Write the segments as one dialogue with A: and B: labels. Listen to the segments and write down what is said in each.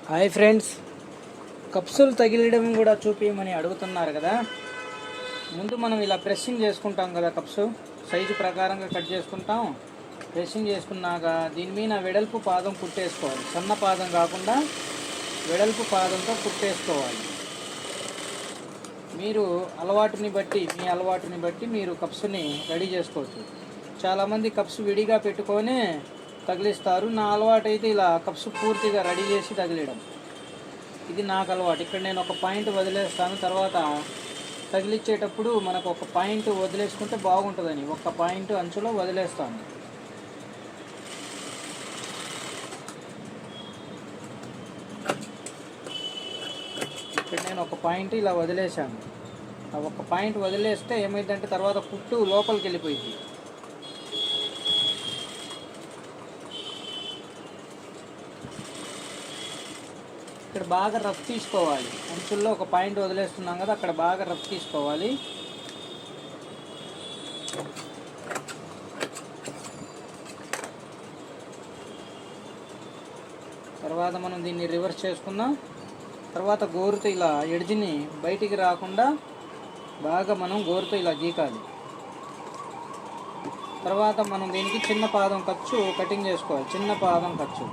A: Hi friends, కప్సులు తగిలడం కూడా చూపించమని అడుగుతున్నారు కదా. ముందు మనం ఇలా ప్రెస్సింగ్ చేసుకుంటాం కదా, కప్సు సైజు ప్రకారంగా కట్ చేసుకుంటాం. ప్రెస్సింగ్ చేసుకున్నాక దీని మీద వెడల్పు పాదం కుట్టేసుకోవాలి. సన్న పాదం కాకుండా వెడల్పు పాదంతో కుట్టేసుకోవాలి. మీరు మీ అలవాటుని బట్టి మీరు కప్సుని రెడీ చేసుకోవచ్చు. చాలామంది కప్సు విడిగా పెట్టుకొని తగిలిస్తారు. నా అలవాటు అయితే ఇలా కప్సు పూర్తిగా రెడీ చేసి తగిలియడం. ఇది నాకు అలవాటు. ఇక్కడ నేను ఒక పాయింట్ వదిలేస్తాను. తర్వాత తగిలిచ్చేటప్పుడు మనకు ఒక పాయింట్ వదిలేసుకుంటే బాగుంటుందని ఒక పాయింట్ అంచులో వదిలేస్తాను. ఇక్కడ నేను ఒక పాయింట్ ఇలా వదిలేసాను. ఆ ఒక పాయింట్ వదిలేస్తే ఏమైందంటే తర్వాత కుట్టు లోపలికి వెళ్ళిపోయింది. ఇక్కడ బాగా రఫ్ తీసుకోవాలి. అంచుల్లో ఒక పాయింట్ వదిలేస్తున్నాం కదా, అక్కడ బాగా రఫ్ తీసుకోవాలి. తర్వాత మనం దీన్ని రివర్స్ చేసుకుందాం. తర్వాత గోరుతో ఇలా ఎడ్జిని బయటికి రాకుండా బాగా మనం గోరుతో ఇలా గీకాలి. తర్వాత మనం దీనికి చిన్న పాదం ఖర్చు కటింగ్ చేసుకోవాలి. చిన్న పాదం ఖర్చు,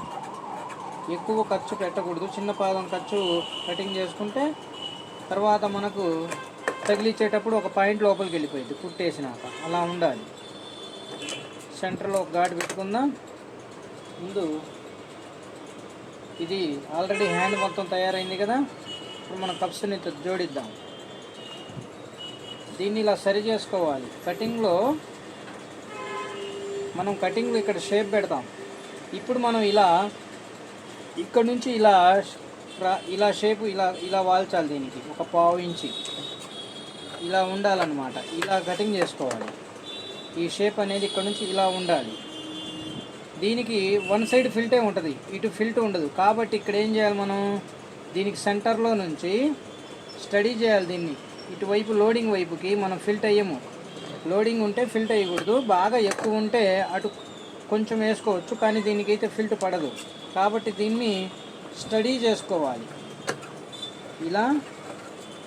A: ఎక్కువ ఖర్చు పెట్టకూడదు. చిన్న పాదం ఖర్చు కటింగ్ చేసుకుంటే తర్వాత మనకు తగిలిచ్చేటప్పుడు ఒక పాయింట్ లోపలికి వెళ్ళిపోయింది కుట్టేసినాక. అలా ఉండాలి. సెంటర్లో ఒక ఘాటు పెట్టుకుందాం. ముందు ఇది ఆల్రెడీ హ్యాండ్ మొత్తం తయారైంది కదా. ఇప్పుడు మనం కప్స్ని జోడిద్దాం. దీన్ని ఇలా సరి చేసుకోవాలి. కటింగ్లో ఇక్కడ షేప్ పెడతాం. ఇప్పుడు మనం ఇక్కడ నుంచి ఇలా షేపు ఇలా వాల్చాలి. దీనికి ఒక పావు ఇంచి ఇలా ఉండాలన్నమాట. ఇలా కటింగ్ చేసుకోవాలి. ఈ షేప్ అనేది ఇక్కడ నుంచి ఇలా ఉండాలి. దీనికి వన్ సైడ్ ఫిల్టే ఉంటుంది, ఇటు ఫిల్ట్ ఉండదు. కాబట్టి ఇక్కడ ఏం చేయాలి, మనం దీనికి సెంటర్లో నుంచి స్టడీ చేయాలి. దీన్ని ఇటువైపు లోడింగ్ వైపుకి మనం ఫిల్ట్ అయ్యము. లోడింగ్ ఉంటే ఫిల్ట్ అయ్యకూడదు. బాగా ఎక్కువ ఉంటే అటు కొంచెం వేసుకోవచ్చు, కానీ దీనికైతే ఫిల్ట్ పడదు. కాబట్టి దీన్ని స్టడీ చేసుకోవాలి.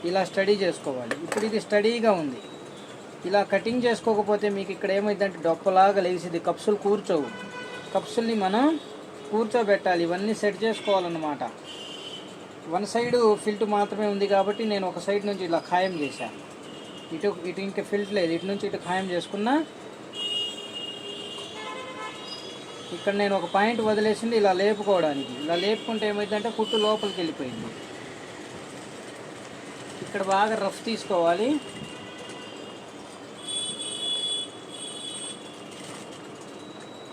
A: ఇలా స్టడీ చేసుకోవాలి. ఇప్పుడు ఇది స్టడీగా ఉంది. ఇలా కటింగ్ చేసుకోకపోతే మీకు ఇక్కడ ఏమైందంటే డొప్పలాగా లేచిది. కప్సులు కూర్చోవు. కప్సుల్ని మనం కూర్చోబెట్టాలి. ఇవన్నీ సెట్ చేసుకోవాలన్నమాట. వన్ సైడు ఫిల్ట్ మాత్రమే ఉంది కాబట్టి నేను ఒక సైడ్ నుంచి ఇలా ఖాయం చేశాను. ఇటు ఇంకా ఫిల్ట్ లేదు. ఇటు నుంచి ఇటు ఖాయం చేసుకున్నా. ఇక్కడ నేను ఒక పాయింట్ వదిలేసింది ఇలా లేపుకోవడానికి. ఇలా లేపుకుంటే ఏమైందంటే కుట్టు లోపలికి వెళ్ళిపోయింది. ఇక్కడ బాగా రఫ్ తీసుకోవాలి.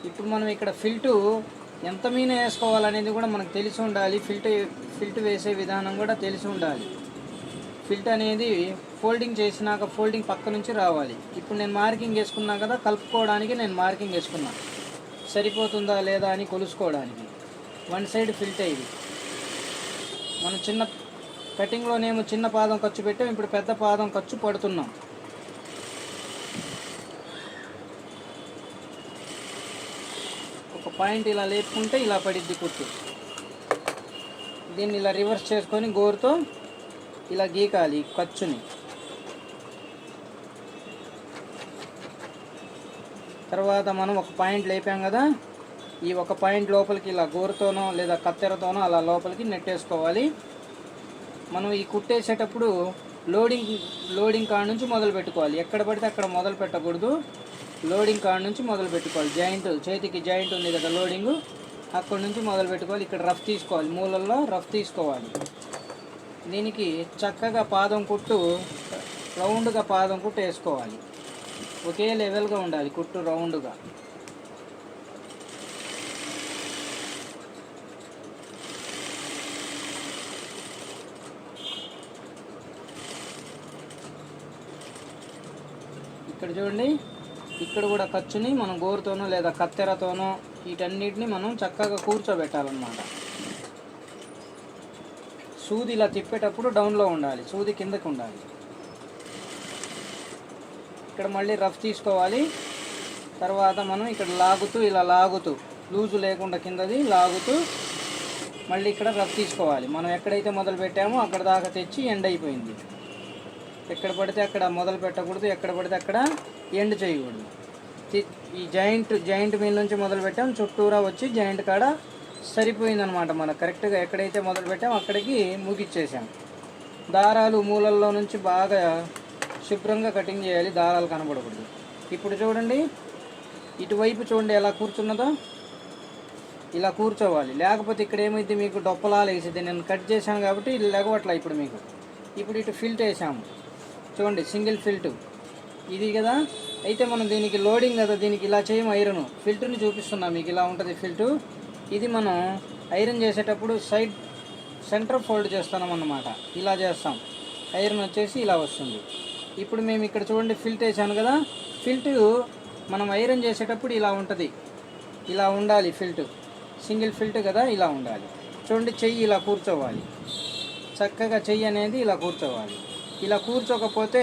A: ఇప్పుడు మనం ఇక్కడ ఫిల్టు ఎంత మీద వేసుకోవాలనేది కూడా మనకు తెలిసి ఉండాలి. ఫిల్ట్ వేసే విధానం కూడా తెలిసి ఉండాలి. ఫిల్ట్ అనేది ఫోల్డింగ్ చేసినాక ఫోల్డింగ్ పక్క నుంచి రావాలి. ఇప్పుడు నేను మార్కింగ్ వేసుకున్నా కదా, కలుపుకోవడానికి నేను మార్కింగ్ వేసుకున్నా. సరిపోతుందా లేదా అని కొలుసుకోవడానికి. వన్ సైడ్ ఫిల్ట్ అయ్యింది. మనం చిన్న కటింగ్లోనేమో చిన్న పాదం ఖర్చు పెట్టాం, ఇప్పుడు పెద్ద పాదం ఖర్చు పడుతున్నాం. ఒక పాయింట్ ఇలా లేపుకుంటే ఇలా పడిద్ది కుట్టు. దీన్ని ఇలా రివర్స్ చేసుకొని గోరుతో ఇలా గీకాలి ఖర్చుని. తర్వాత మనం ఒక పాయింట్ లేపాం కదా, ఈ ఒక పాయింట్ లోపలికి ఇలా గోరుతోనో లేదా కత్తెరతోనో అలా లోపలికి నెట్టేసుకోవాలి. మనం ఈ కుట్టేసేటప్పుడు లోడింగ్ కాడ నుంచి మొదలు పెట్టుకోవాలి. ఎక్కడ పడితే అక్కడ మొదలు పెట్టకూడదు. లోడింగ్ కాడ నుంచి మొదలు పెట్టుకోవాలి. చేతికి జాయింట్ ఉంది కదా లోడింగు, అక్కడ నుంచి మొదలు పెట్టుకోవాలి. ఇక్కడ రఫ్ తీసుకోవాలి. మూలల్లో రఫ్ తీసుకోవాలి. దీనికి చక్కగా రౌండ్గా పాదం కుట్టు వేసుకోవాలి. ఒకే లెవెల్గా ఉండాలి కుట్టు, రౌండ్గా. ఇక్కడ చూడండి, ఇక్కడ కూడా ఖర్చుని మనం గోరుతోనో లేదా కత్తెరతోనో వీటన్నిటిని మనం చక్కగా కూర్చోబెట్టాలన్నమాట. సూది ఇలా తిప్పేటప్పుడు డౌన్లో ఉండాలి, సూది కిందకి ఉండాలి. ఇక్కడ మళ్ళీ రఫ్ తీసుకోవాలి. తర్వాత మనం ఇక్కడ లాగుతూ లూజు లేకుండా కిందది లాగుతూ మళ్ళీ ఇక్కడ రఫ్ తీసుకోవాలి. మనం ఎక్కడైతే మొదలు పెట్టామో అక్కడ దాకా తెచ్చి ఎండ్ అయిపోయింది. ఎక్కడ పడితే అక్కడ మొదలు పెట్టకూడదు, ఎక్కడ పడితే అక్కడ ఎండ్ చేయకూడదు. ఈ జాయింట్ మీద నుంచి మొదలు పెట్టాం, చుట్టూరా వచ్చి జాయింట్ కాడ సరిపోయిందనమాట. మనం కరెక్ట్గా ఎక్కడైతే మొదలు పెట్టామో అక్కడికి ముగిచ్చేసాం. దారాలు మూలల్లో నుంచి బాగా శుభ్రంగా కటింగ్ చేయాలి, దారాలు కనబడకూడదు. ఇప్పుడు చూడండి, ఇటువైపు చూడండి ఎలా కూర్చున్నదో, ఇలా కూర్చోవాలి. లేకపోతే ఇక్కడ ఏమైంది, మీకు డొప్పలాలు వేసేది. నేను కట్ చేశాను కాబట్టి ఇది లెగవట్లా ఇప్పుడు మీకు. ఇప్పుడు ఇటు ఫిల్ట్ వేసాము చూడండి, సింగిల్ ఫిల్ట్ ఇది కదా. అయితే మనం దీనికి లోడింగ్ కదా, దీనికి ఇలా చేయము. ఐరన్ ఫిల్టర్ని చూపిస్తున్నాం మీకు, ఇలా ఉంటుంది ఫిల్టు. ఇది మనం ఐరన్ చేసేటప్పుడు సెంటర్ ఫోల్డ్ చేస్తున్నాం అన్నమాట. ఇలా చేస్తాం, ఐరన్ వచ్చేసి ఇలా వస్తుంది. ఇప్పుడు మేము ఇక్కడ చూడండి ఫిల్ట్ వేసాను కదా, ఫిల్ట్ మనం ఐరన్ చేసేటప్పుడు ఇలా ఉంటుంది, ఇలా ఉండాలి ఫిల్ట్. సింగిల్ ఫిల్ట్ కదా, ఇలా ఉండాలి. చూడండి చెయ్యి ఇలా కూర్చోవాలి, చక్కగా చెయ్యి అనేది ఇలా కూర్చోవాలి. ఇలా కూర్చోకపోతే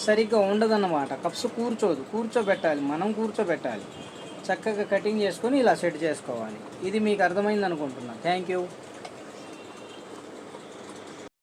A: సరిగ్గా ఉండదన్నమాట. కప్స్ కూర్చోబెట్టాలి, మనం కూర్చోబెట్టాలి. చక్కగా కటింగ్ చేసుకొని ఇలా సెట్ చేసుకోవాలి. ఇది మీకు అర్థమైంది అనుకుంటున్నాను. Thank you.